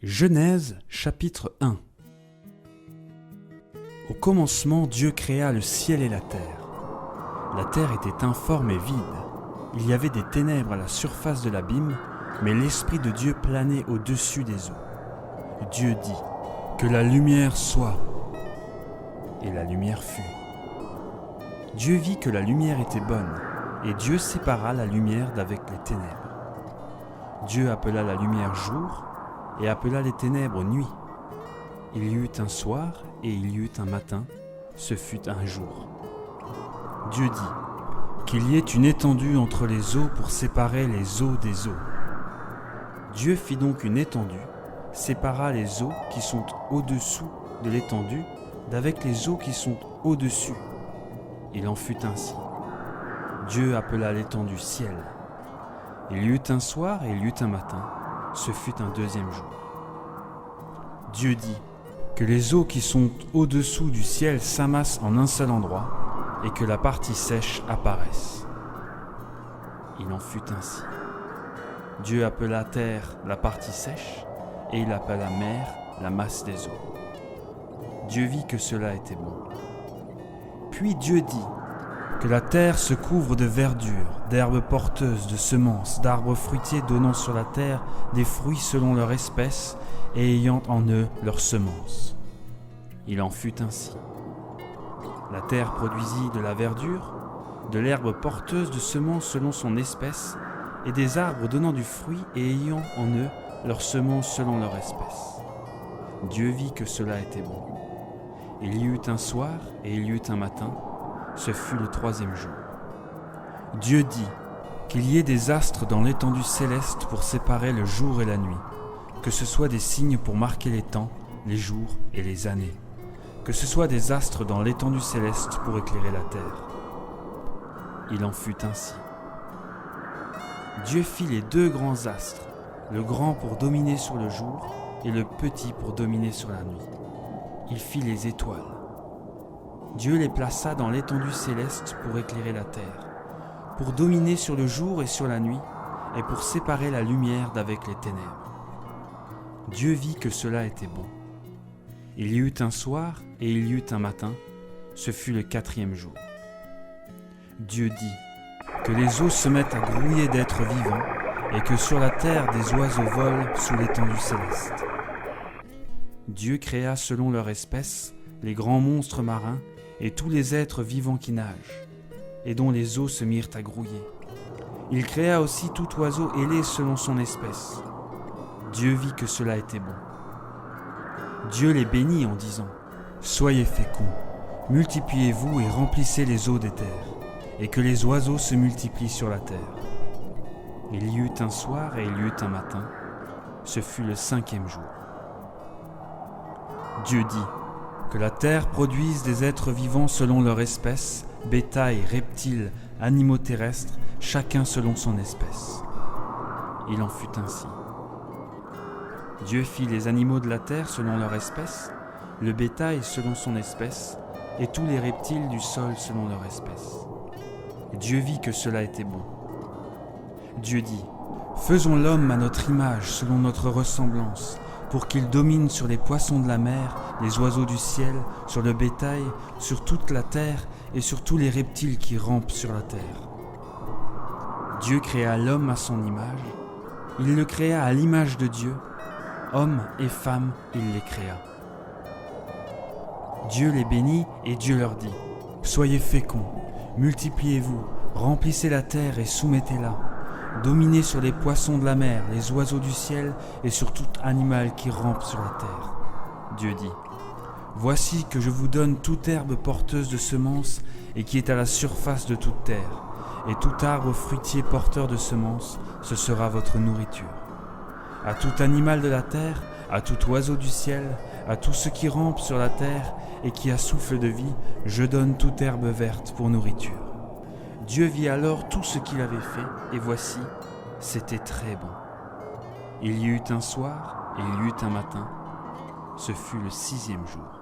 Genèse chapitre 1. Au commencement, Dieu créa le ciel et la terre. La terre était informe et vide. Il y avait des ténèbres à la surface de l'abîme, mais l'Esprit de Dieu planait au-dessus des eaux. Dieu dit : « Que la lumière soit !» Et la lumière fut. Dieu vit que la lumière était bonne, et Dieu sépara la lumière d'avec les ténèbres. Dieu appela la lumière jour, et appela les ténèbres nuit. Il y eut un soir, et il y eut un matin, ce fut un jour. Dieu dit : « Qu'il y ait une étendue entre les eaux pour séparer les eaux des eaux. » Dieu fit donc une étendue, sépara les eaux qui sont au-dessous de l'étendue d'avec les eaux qui sont au-dessus. Il en fut ainsi. Dieu appela l'étendue ciel. Il y eut un soir et il y eut un matin, ce fut un deuxième jour. Dieu dit : « Que les eaux qui sont au-dessous du ciel s'amassent en un seul endroit, et que la partie sèche apparaisse. » Il en fut ainsi. Dieu appela terre la partie sèche, et il appela mer la masse des eaux. Dieu vit que cela était bon. Puis Dieu dit : « Que la terre se couvre de verdure, d'herbes porteuses, de semences, d'arbres fruitiers donnant sur la terre des fruits selon leur espèce et ayant en eux leurs semences. » Il en fut ainsi. La terre produisit de la verdure, de l'herbe porteuse de semences selon son espèce, et des arbres donnant du fruit et ayant en eux leurs semences selon leur espèce. Dieu vit que cela était bon. Il y eut un soir et il y eut un matin, ce fut le troisième jour. Dieu dit : « Qu'il y ait des astres dans l'étendue céleste pour séparer le jour et la nuit, que ce soit des signes pour marquer les temps, les jours et les années, que ce soit des astres dans l'étendue céleste pour éclairer la terre. » Il en fut ainsi. Dieu fit les deux grands astres, le grand pour dominer sur le jour et le petit pour dominer sur la nuit. Il fit les étoiles. Dieu les plaça dans l'étendue céleste pour éclairer la terre, pour dominer sur le jour et sur la nuit, et pour séparer la lumière d'avec les ténèbres. Dieu vit que cela était bon. Il y eut un soir et il y eut un matin, ce fut le quatrième jour. Dieu dit : « Que les eaux se mettent à grouiller d'êtres vivants, et que sur la terre des oiseaux volent sous l'étendue céleste. » Dieu créa selon leur espèce les grands monstres marins et tous les êtres vivants qui nagent, et dont les eaux se mirent à grouiller. Il créa aussi tout oiseau ailé selon son espèce. Dieu vit que cela était bon. Dieu les bénit en disant : « Soyez féconds, multipliez-vous et remplissez les eaux des terres, et que les oiseaux se multiplient sur la terre. » Il y eut un soir et il y eut un matin, ce fut le cinquième jour. Dieu dit : « Que la terre produise des êtres vivants selon leur espèce, bétail, reptiles, animaux terrestres, chacun selon son espèce. » Il en fut ainsi. Dieu fit les animaux de la terre selon leur espèce, le bétail selon son espèce, et tous les reptiles du sol selon leur espèce. Dieu vit que cela était bon. Dieu dit : « Faisons l'homme à notre image, selon notre ressemblance, pour qu'il domine sur les poissons de la mer, les oiseaux du ciel, sur le bétail, sur toute la terre et sur tous les reptiles qui rampent sur la terre. » Dieu créa l'homme à son image. Il le créa à l'image de Dieu. Hommes et femmes, il les créa. Dieu les bénit et Dieu leur dit : « Soyez féconds, multipliez-vous, remplissez la terre et soumettez-la. Dominez sur les poissons de la mer, les oiseaux du ciel et sur tout animal qui rampe sur la terre. » Dieu dit : « Voici que je vous donne toute herbe porteuse de semences et qui est à la surface de toute terre, et tout arbre fruitier porteur de semences, ce sera votre nourriture. À tout animal de la terre, à tout oiseau du ciel, à tout ce qui rampe sur la terre et qui a souffle de vie, je donne toute herbe verte pour nourriture. » Dieu vit alors tout ce qu'il avait fait, et voici, c'était très bon. Il y eut un soir, et il y eut un matin, ce fut le sixième jour.